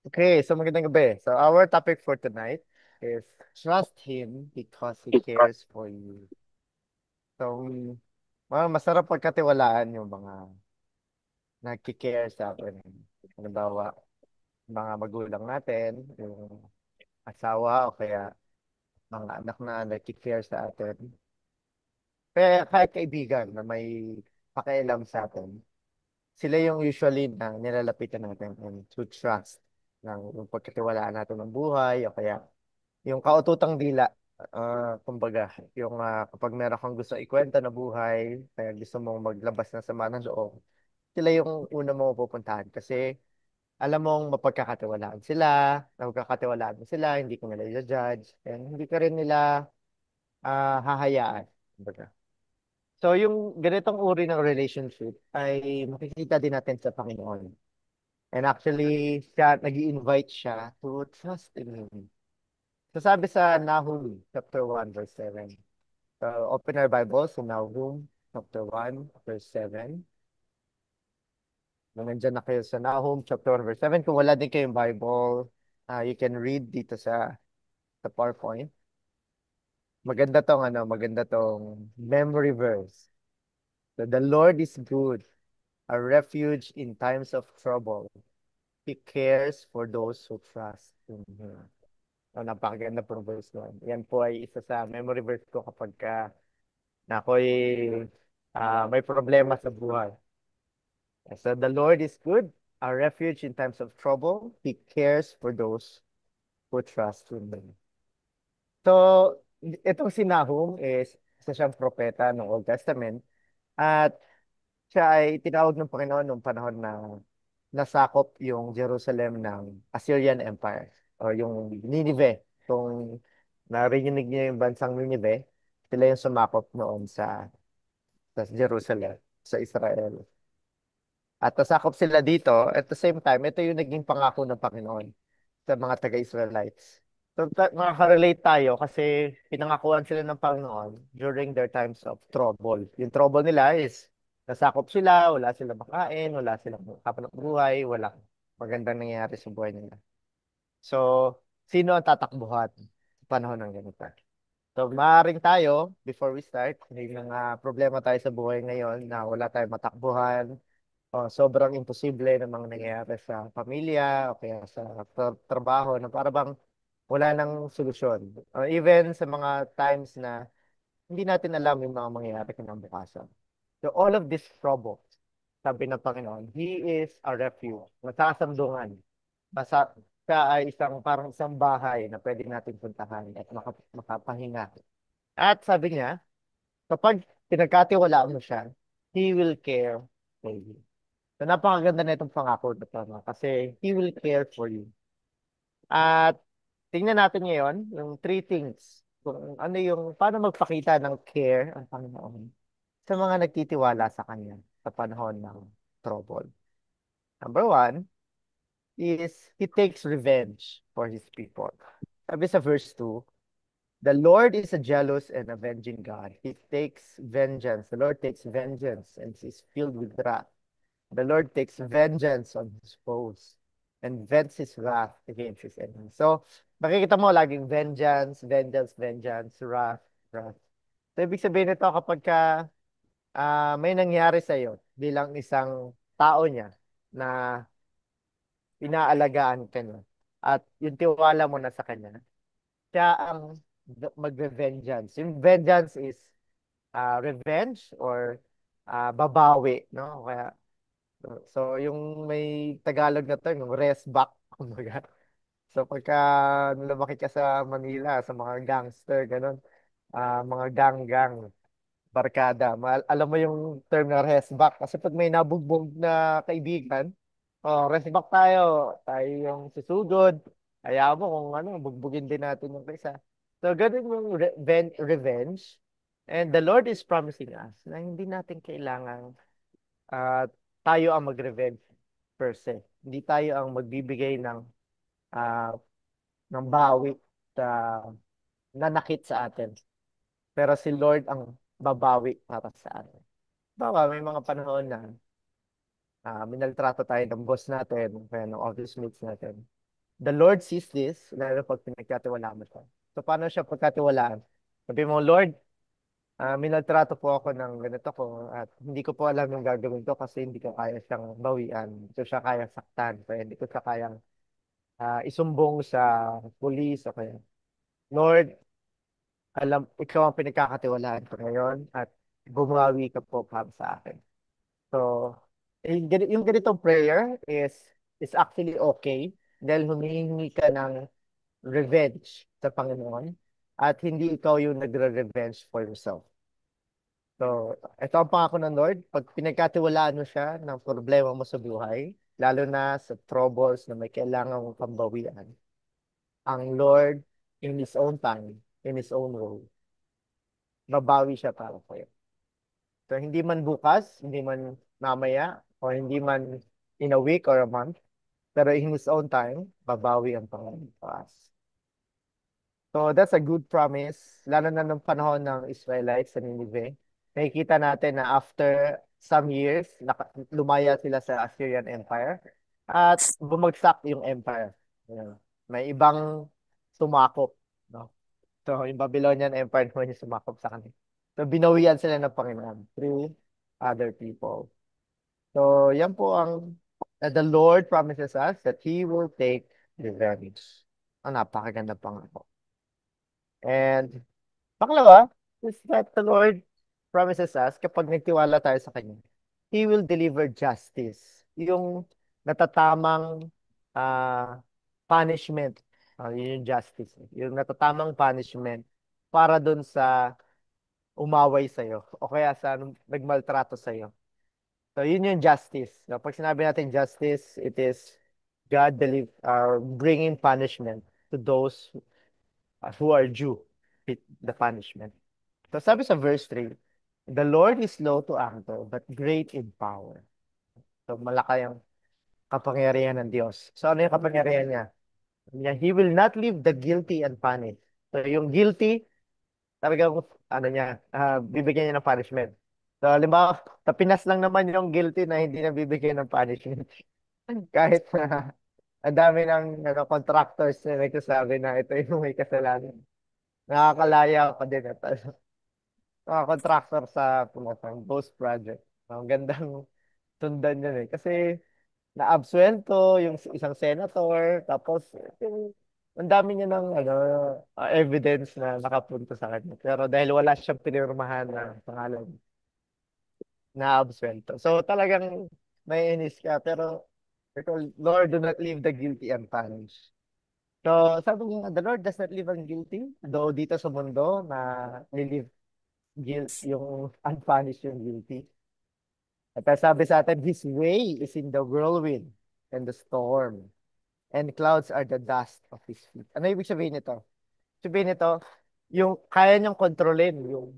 Okay, so magandang gabi. So our topic for tonight is trust him because he cares for you. So, masarap pagkatiwalaan yung mga nagki-care sa atin. Halimbawa, mga magulang natin, yung asawa o kaya mga anak na nagki-care sa atin. Kaya kahit kaibigan na may pakialam sa atin, sila yung usually na nilalapitan natin and to trust ng yung pagkatiwalaan natin ng buhay o kaya yung kaututang dila, kumbaga, yung kapag meron kang gusto ikwento na buhay, kaya gusto mong maglabas ng sama ng loob, sila yung una mong pupuntahan kasi alam mong mapagkakatiwalaan sila, napagkakatiwalaan mo sila, hindi ka nila i-judge, and hindi ka rin nila hahayaan. Kumbaga. So yung ganitong uri ng relationship ay makikita din natin sa Panginoon. And actually, nag-i-invite siya to trust in Him. So sabi sa Nahum chapter 1 verse 7. So open our Bibles in Nahum chapter 1 verse 7. Kung nandyan na kayo sa Nahum chapter 1 verse 7. Kung wala din kayong Bible, you can read dito sa PowerPoint. Maganda tong memory verse. So, the Lord is good, a refuge in times of trouble. He cares for those who trust in Him. Oh, napakaganda po ng verse nun. Yan po ay isa sa memory verse ko kapag na ako'y may problema sa buhay. So the Lord is good, a refuge in times of trouble. He cares for those who trust in Him. So, itong si Nahum is isa siyang propeta ng Old Testament at siya ay tinawag ng Panginoon noong panahon na nasakop yung Jerusalem ng Assyrian Empire o yung Nineveh. Kung narinig niyo yung bansang Nineveh, sila yung sumakop noon sa Jerusalem, sa Israel. At nasakop sila dito, at the same time, ito yung naging pangako ng Panginoon sa mga taga-Israelites. So, makaka-relate tayo kasi pinangakuan sila ng Panginoon during their times of trouble. Yung trouble nila is nasakop sila, wala silang makain, wala silang kapanang buhay, wala magandang nangyayari sa buhay nila. So, sino ang tatakbuhan sa panahon ng ganito? So, maaaring tayo, before we start, may mga problema tayo sa buhay ngayon na wala tayong matakbuhan, sobrang imposible ng mga nangyayari sa pamilya o kaya sa trabaho na para bang wala nang solusyon. Even sa mga times na hindi natin alam yung mga mangyayari kinabukasan. So all of this trouble, sabi ng Panginoon, He is a refuge, masasandungan. Basta siya ay parang isang bahay na pwede natin puntahan at makapahinga. At sabi niya, kapag pinagkatiwalaan mo siya, He will care for you. So napakaganda na itong pangako na to, no? Kasi He will care for you. At tingnan natin ngayon yung three things. Kung ano yung, paano magpakita ng care ang Panginoon sa mga nagtitiwala sa Kanya sa panahon ng trouble. Number one is He takes revenge for His people. Sabi sa verse 2, the Lord is a jealous and avenging God. He takes vengeance. The Lord takes vengeance and is filled with wrath. The Lord takes vengeance on his foes and vents his wrath against his enemies. So, makikita mo laging vengeance, vengeance, vengeance, wrath, wrath. So, ibig sabihin nito kapag may nangyari sa iyo bilang isang tao niya na inaalagaan ka niya at yung tiwala mo na sa kanya, siya ang magre-vengeance. Yung vengeance is revenge or babawi, no? Kaya so, yung may Tagalog na term, yung rest back, kumbaga. So, pagka lumaki ka sa Manila, sa mga gangster, ganun, mga gang-gang, barkada, alam mo yung term na rest back. Kasi pag may nabugbog na kaibigan, rest back tayo yung susugod, hayaan mo kung ano, bugbugin din natin yung isa. So, ganun yung revenge. And the Lord is promising us na hindi natin kailangan at tayo ang mag-revenge per se. Hindi tayo ang magbibigay ah, ng bawi sa nanakit sa atin. Pero si Lord ang babawi para sa atin. Baka may mga panahon na minaltrato tayo ng boss natin, kaya ng office mates natin. the Lord sees this, lalo pag pinagkatiwalaan mo siya. So, paano siya pagkatiwalaan? Sabi mo, Lord, minaltrato po ako ng ganito ko at hindi ko po alam yung gagawin ko kasi hindi ko kaya siyang bawian. Hindi ko siya kaya saktan. Kaya hindi ko siya kayang isumbong sa police o kaya. Lord, ikaw ang pinagkakatiwalaan ko ngayon at bumawi ka po para sa akin. So, yung ganitong prayer is actually okay dahil humihingi ka ng revenge sa Panginoon at hindi ikaw yung nagre-revenge for yourself. So, ito ang pangako ng Lord. Pag pinagkatiwalaan mo siya ng problema mo sa buhay, lalo na sa troubles na may kailangan mong pambawian, ang Lord, in His own time, in His own way, babawi siya para sa'yo. So, hindi man bukas, hindi man mamaya, o hindi man in a week or a month, pero in His own time, babawi ang Panginoon para us. So that's a good promise, lalo na nung panahon ng Israelites sa Nineveh. Nakikita natin na after some years, lumaya sila sa Assyrian Empire at bumagsak yung empire. Ayan. May ibang sumakop, no? So yung Babylonian Empire naman yung sumakop sa kanila. So binawian sila ng Panginoon through other people. So yan po ang the Lord promises us that He will take revenge. Ang napakaganda pangako. And pangalawa is that the Lord promises us kapag nagtiwala tayo sa Kanya, He will deliver justice. Yung natatamang ah, punishment. Yun yung justice. Yung natatamang punishment para dun sa umaway sa'yo o kaya sa nagmaltrato sa'yo. So yun yung justice. So, pag sinabi natin justice, it is God bringing punishment to those who are due the punishment. So sabi sa verse 3, the Lord is slow to anger, but great in power. So malaki ang kapangyarihan ng Diyos. So ano yung kapangyarihan niya? He will not leave the guilty unpunished. So yung guilty, talagang ano niya, bibigyan niya ng punishment. So halimbawa, sa Pinas lang naman yung guilty na hindi na bibigyan ng punishment. Kahit na ang dami ng contractors na nagsasabi na ito yung may kasalanan. Nakakalaya pa din. Mga contractor sa Pumatang Ghost Project. Ang gandang sundan yun eh. Kasi na-absuelto yung isang senator, tapos yung, ang dami niya ng evidence na nakapunto sa kanya. Pero dahil wala siyang pinirmahan na pangalan, na-absuelto. So talagang may inis ka. Pero Lord, do not leave the guilty unpunished. So sabi niya, the Lord does not leave ang guilty. Though dito sa mundo na nilive yung unpunished yung guilty. At sabi sa atin, His way is in the whirlwind and the storm, and clouds are the dust of His feet. Ano ibig sabihin nito? Sabihin nito, yung kaya niyang kontrolin yung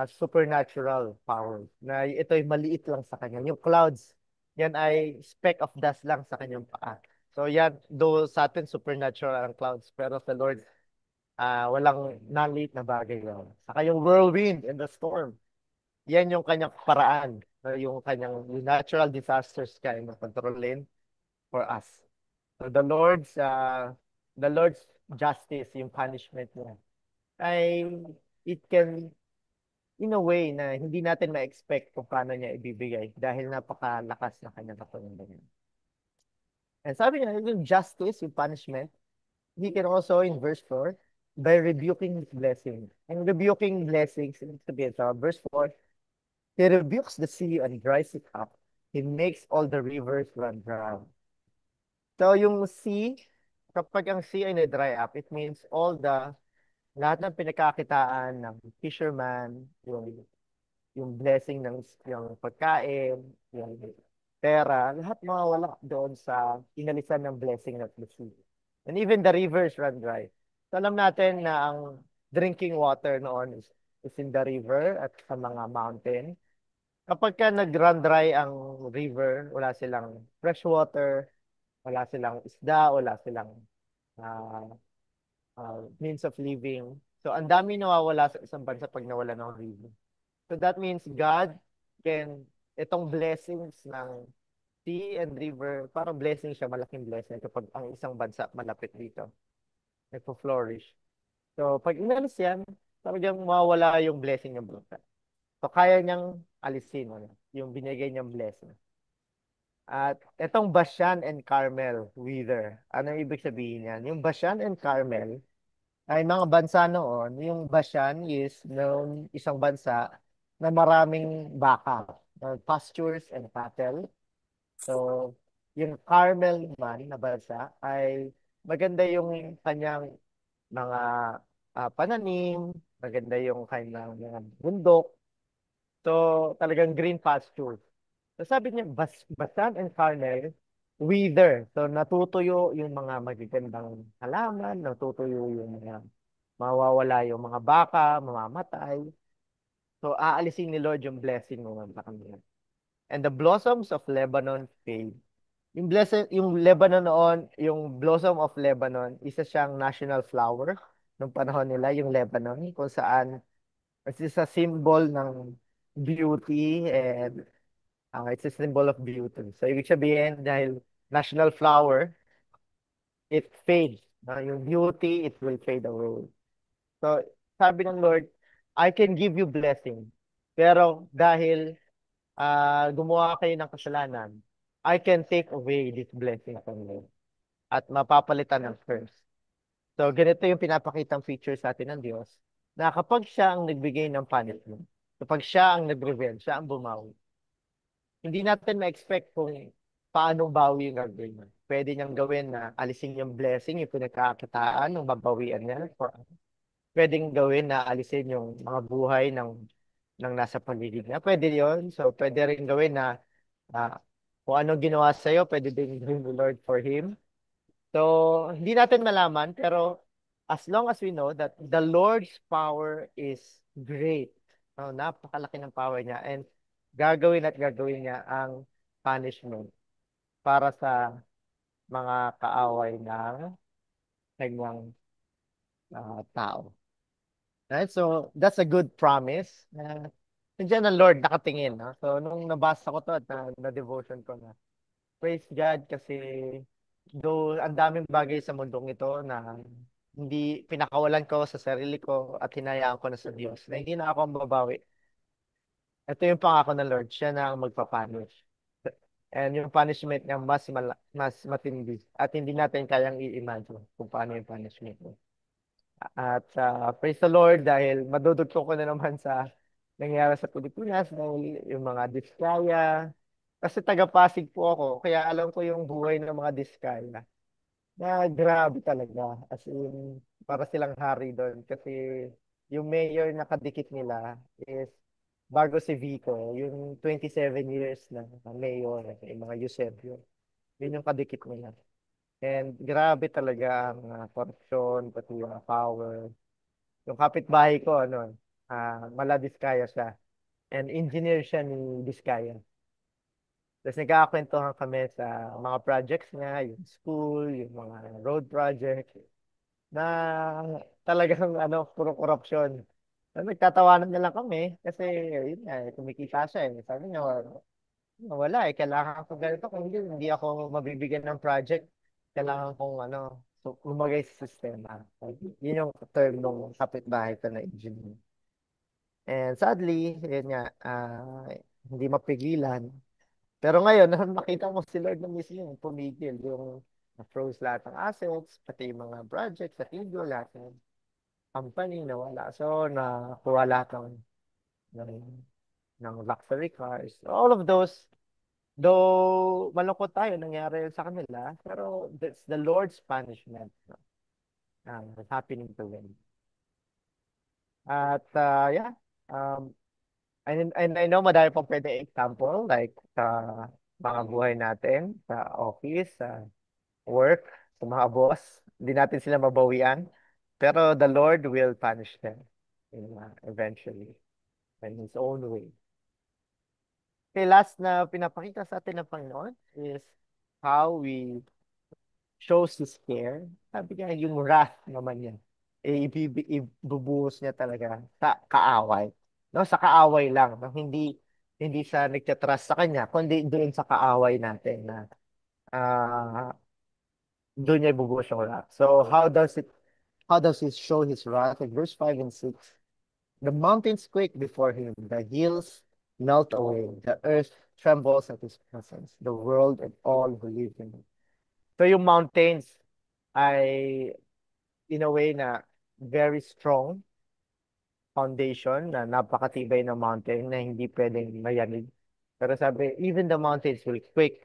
supernatural power na ito ay maliit lang sa kanya. Yung clouds, yan ay speck of dust lang sa kanyang paa. So yan, though sa atin supernatural ang clouds, pero sa Lord, walang naliit na bagay yan. Saka yung whirlwind and the storm, yan yung kanyang paraan, yung kanyang yung natural disasters kaya kontrolin for us. So the Lord's justice, yung punishment niya, ay it can in a way na hindi natin ma-expect kung paano niya ibibigay dahil napakalakas ng kanyang kapangyarihan. And sabi niya, yung justice, yung punishment, he can also in verse 4, by rebuking his blessing. And rebuking blessings, sabihin sa verse 4, he rebukes the sea and dries it up. He makes all the rivers run dry. So yung sea, kapag ang sea ay na-dry up, it means lahat ng pinagkakitaan ng fisherman, yung blessing ng yung pagkain, yung pera, lahat mawawala doon sa inalisan ng blessing of the sea. And even the rivers run dry. So alam natin na ang drinking water noon is in the river at sa mga mountain. Kapag ka nag-run dry ang river, wala silang fresh water, wala silang isda, wala silang uh, means of living. So, ang dami nawawala sa isang bansa pag nawala ng river. So, that means God can, itong blessings ng sea and river, parang blessing siya, malaking blessing kapag ang isang bansa malapit dito, nagpo-flourish. So, pag inalis yan, talagang mawawala yung blessing ng bansa. So, kaya niyang alisin, ano, yung binigay niyang blessing. At itong Bashan and Carmel wither. Ano ibig sabihin yan? Yung Bashan and Carmel ay mga bansa noon. Yung Bashan is noon isang bansa na maraming baka, pastures and cattle. So, yung Carmel man na bansa ay maganda yung kanyang mga pananim, maganda yung kanyang mga bundok. So, talagang green pasture. So, sabi niya, Basan and Carmel, wither. So, natutuyo yung mga magagandang halaman, natutuyo yung mga mawawala yung mga baka, mamamatay. So, aalisin ni Lord yung blessing mo sa kanila. And the blossoms of Lebanon fade. Yung Lebanon noon, yung blossom of Lebanon, isa siyang national flower nung panahon nila, yung Lebanon, kung saan it's a symbol ng beauty and it's a symbol of beauty. So, ibig sabihin, dahil national flower, it fades. Yung beauty, it will fade away. So, sabi ng Lord, I can give you blessing. Pero dahil gumawa kayo ng kasalanan, I can take away this blessing from you. At mapapalitan ng curse. So, ganito yung pinapakitang feature sa atin ng Diyos, na kapag siya ang nagbigay ng punishment, kapag siya ang nag-reveal, siya ang bumawi, hindi natin ma-expect kung paano bawi yung gagawin mo. Pwede niyang gawin na alisin yung blessing, yung pinagkakakitaan, yung babawian niya. Pwedeng gawin na alisin yung mga buhay ng nasa paligid niya. Pwede yon. So, pwede rin gawin na kung ano ginawa sa'yo, pwede din gawin the Lord for him. So, hindi natin malaman, pero as long as we know that the Lord's power is great. No, napakalaki ng power niya. And gagawin niya ang punishment para sa mga kaaway ng kanyang tao. Right? So, that's a good promise. Nandiyan ang Lord nakatingin. No? So, nung nabasa ko to at na-devotion ko na, praise God kasi though ang daming bagay sa mundong ito na hindi pinakawalan ko sa sarili ko at hinayaan ko na sa Diyos na hindi na ako ang babawi. Ito yung pangako ng Lord, siya na ang magpapunish. And yung punishment niya mas matindi at hindi natin kayang i-imagine kung paano yung punishment niya. At praise the Lord dahil madudugtong ko na naman sa nangyayari sa Pilipinas dahil yung mga diskaya. Kasi taga-Pasig po ako, kaya alam ko yung buhay ng mga diskaya. Na grabe talaga. As in, para silang hari doon. Kasi yung mayor na kadikit nila is bago si Vico, yung 27 years na mayor, yung mga Eusebio. Yun yung kadikit nila. And grabe talaga ang korupsyon, pati yung power. Yung kapitbahay ko, ano, mala Diskaya siya. And engineer siya ni Diskaya. Tapos nagkakakwentuhan kami sa mga projects niya, yung school, yung mga road project, na talagang ano, puro korupsyon. Nagtatawanan na lang kami kasi yun nga, kumikita siya eh. Sabi niya, wala eh, kailangan ko ganito. Kung hindi ako mabibigyan ng project, kailangan kong ano, so, lumagay sa sistema. Yun yung term ng kapitbahay ko na engineer. And sadly, yun nga, hindi mapigilan. Pero ngayon, nakita mo si Lord na mismo yung pumigil, yung na-froze lahat ng assets, pati yung mga projects sa Tigo, lahat ng company na wala. So, nakuha lahat ng, ng luxury cars. All of those, though malungkot tayo, nangyari sa kanila, pero that's the Lord's punishment, no? Happening to them. At yeah, um, and I know madami pang pwede example, like sa mga buhay natin, sa office, sa work, sa mga boss. Hindi natin sila mabawian. Pero the Lord will punish them eventually in His own way. Okay, last na pinapakita sa atin ng Panginoon is how we shows His care. Sabi niya, yung wrath naman niya, ibubuhos niya talaga sa kaaway. No, sa kaaway lang. No? Hindi hindi sa nagtatrust sa kanya, kundi doon sa kaaway natin na ah doon niya ibubuhos yung wrath. So how does he show his wrath? In verse 5 and 6, the mountains quake before him, the hills melt away, the earth trembles at his presence, the world and all who live in it. So yung mountains ay in a way na very strong foundation na napakatibay ng mountain na hindi pwedeng mayanig. Pero sabi, even the mountains will quake,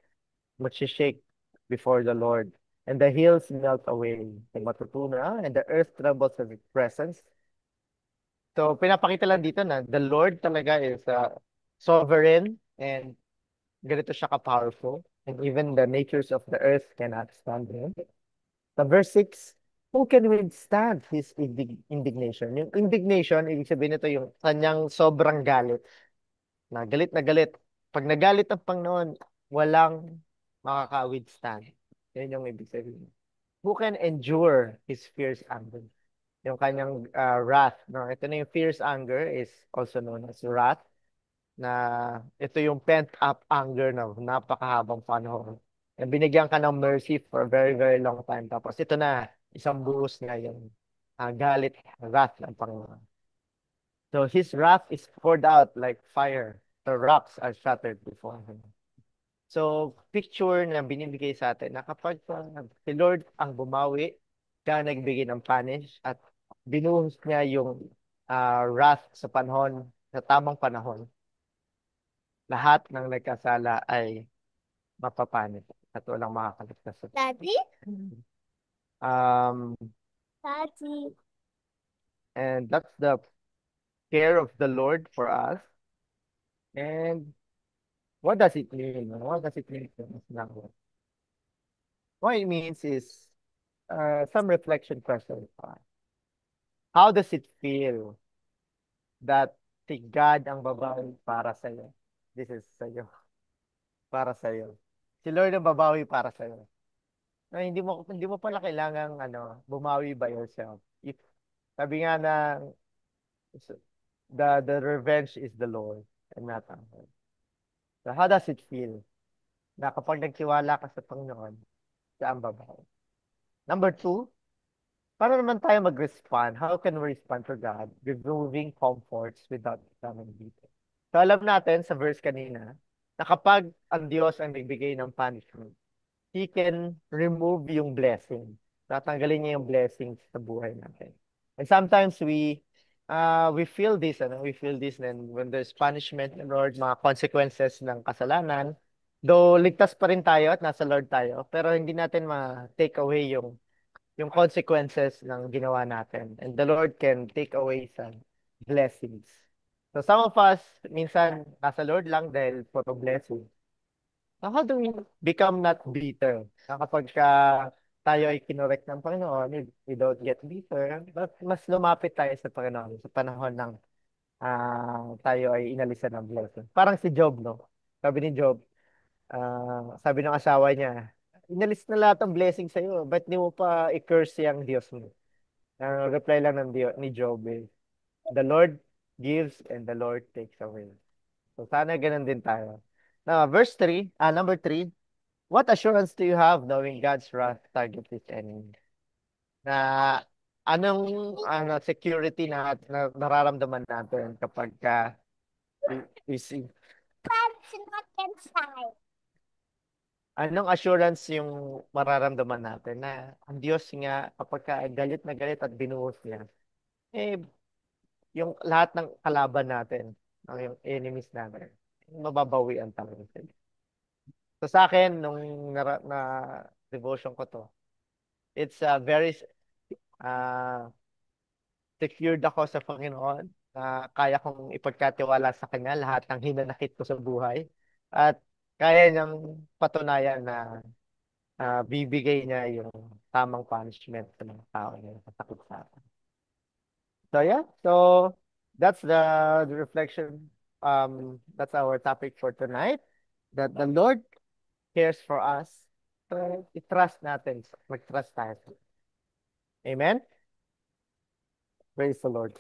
shake before the Lord. And the hills melt away. Kung matutunan, and the earth trembles at His presence. So, pinapakita lang dito na the Lord talaga is sovereign and ganito siya ka-powerful. And even the natures of the earth cannot stand Him. Sa verse 6, who can withstand His indignation? Yung indignation, ibig sabihin nito yung kanyang sobrang galit. Na galit na galit. Pag nagalit ang Panginoon, walang makaka-withstand. Yan yung ibig sabihin. Who can endure His fierce anger? Yung kanyang wrath. No? Ito na yung fierce anger is also known as wrath. Na ito yung pent-up anger na napakahabang panahon. Na binigyan ka ng mercy for a very, very long time. Tapos ito na, isang buhos na yung galit, wrath ng Panginoon. So His wrath is poured out like fire. The rocks are shattered before Him. So, picture na binibigay sa atin na kapag si Lord ang bumawi, siya ang nagbigay ng punish at binuhos niya yung wrath sa panahon, sa tamang panahon, lahat ng nagkasala ay mapapanis at walang makakaligtas. Daddy? Um, Daddy. and that's the care of the Lord for us. And what does it mean? What does it mean to us now? What it means is some reflection questions. How does it feel that si God ang babawi para sa iyo? This is sa iyo, para sa iyo. Si Lord ang babawi para sa iyo. Na hindi mo pala kailangang bumawi by yourself. If sabi nga na the revenge is the Lord and not ours. So how does it feel na kapag nagtiwala ka sa Panginoon, siya ang babawi? Number two, paano naman tayo mag-respond? How can we respond to God? Removing comforts without becoming bitter. So alam natin sa verse kanina, na kapag ang Diyos ang nagbigay ng punishment, He can remove yung blessing. Tatanggalin niya yung blessings sa buhay natin. And sometimes we feel this, we feel this then when there's punishment, Lord, mga consequences ng kasalanan, though ligtas pa rin tayo at nasa Lord tayo, pero hindi natin ma-take away yung consequences ng ginawa natin. And the Lord can take away some blessings. So some of us, minsan, nasa Lord lang dahil puro blessing. So how do we become not bitter? Na kapag tayo ay kinorek ng Panginoon, we don't get bitter, but mas lumapit tayo sa Panginoon sa panahon ng tayo ay inalisan ng blessing. Parang si Job, no? Sabi ni Job, sabi ng asawa niya, inalis na lahat ng blessing sa'yo, ba't di mo pa i-curse yung Diyos mo? Ang reply lang ni Job is, the Lord gives and the Lord takes away. So sana ganun din tayo. Now, number 3, what assurance do you have knowing God's wrath targets His enemy? Na anong security na nararamdaman natin kapag we see That's not inside. anong assurance yung mararamdaman natin na ang Diyos nga kapag galit na galit at binuhos niya, eh, yung lahat ng kalaban natin, yung enemies natin, mababawian talaga sila. So sa akin, nung na devotion ko to, it's very secured ako sa Panginoon na kaya kong ipagkatiwala sa Kanya lahat ng hinanakit ko sa buhay at kaya niyang patunayan na bibigay niya yung tamang punishment sa mga tao na nakasakit sa akin. So yeah, so that's the reflection. That's our topic for tonight. That the Lord cares for us. So i-trust natin. Mag-trust tayo. Amen? Praise the Lord.